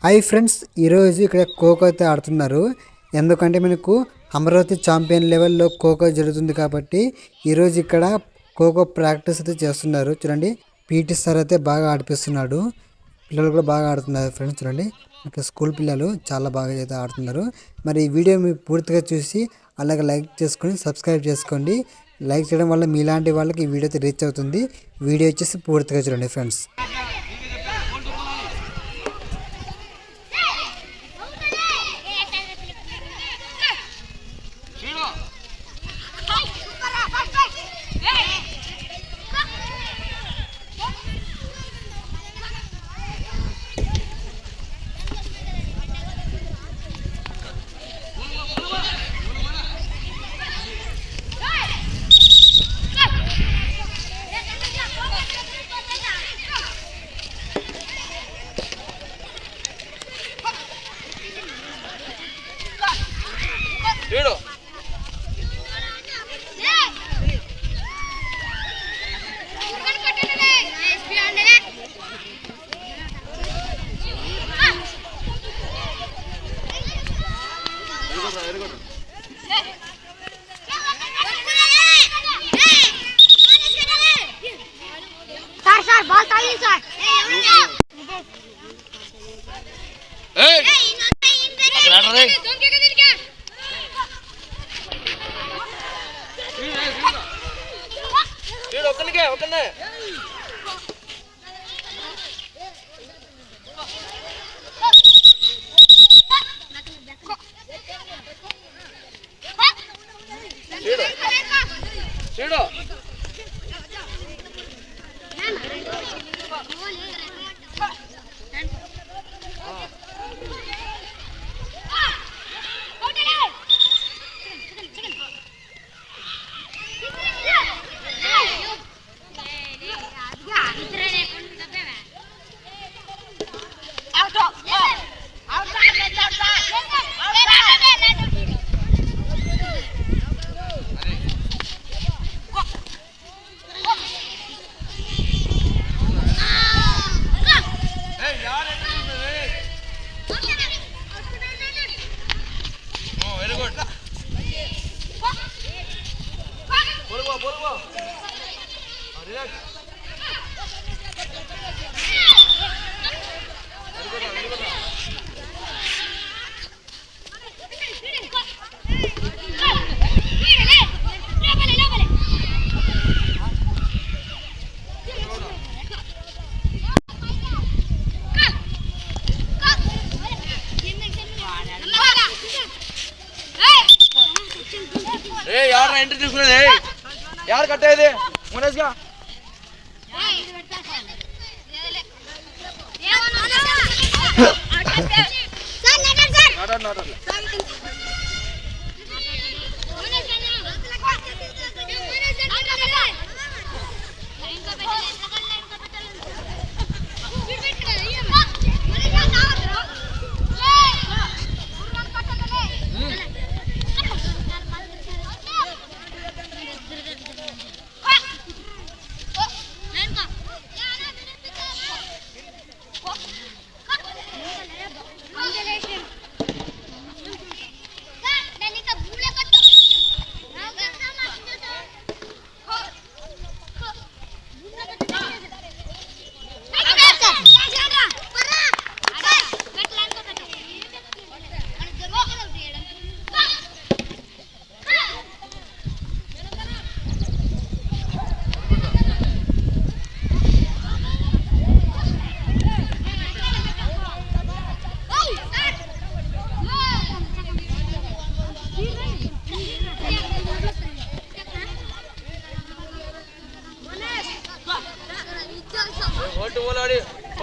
Hi friends, ఈరోజు ఇక్కడ ఖోఖో అయితే ఆడుతున్నారు. ఎందుకంటే మనకు అమరావతి ఛాంపియన్ లెవెల్లో ఖోఖో జరుగుతుంది కాబట్టి ఈరోజు ఇక్కడ ఖోఖో ప్రాక్టీస్ అయితే చేస్తున్నారు. చూడండి, పీటీ సార్ అయితే బాగా ఆడిపిస్తున్నాడు. పిల్లలు కూడా బాగా ఆడుతున్నారు ఫ్రెండ్స్. చూడండి, ఇక్కడ స్కూల్ పిల్లలు చాలా బాగా అయితే ఆడుతున్నారు. మరి ఈ వీడియో మీరు పూర్తిగా చూసి అలాగే లైక్ చేసుకొని సబ్స్క్రైబ్ చేసుకోండి. లైక్ చేయడం వల్ల మీలాంటి వాళ్ళకి ఈ వీడియో అయితే రీచ్ అవుతుంది. వీడియో వచ్చేసి పూర్తిగా చూడండి ఫ్రెండ్స్. यार एंट्री తీసుకునేది यार కట్టేది మునేష్గా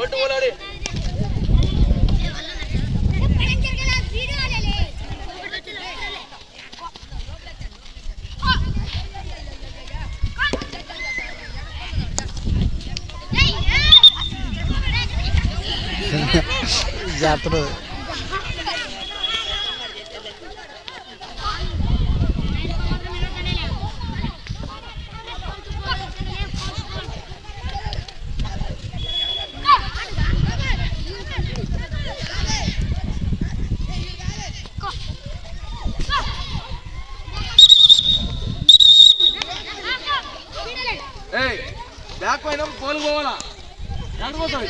ఓటు ఓలాడి జాతర ఏయ్ బ్యాక్ పైన పోలు పోవాలా ఎంత పోతావు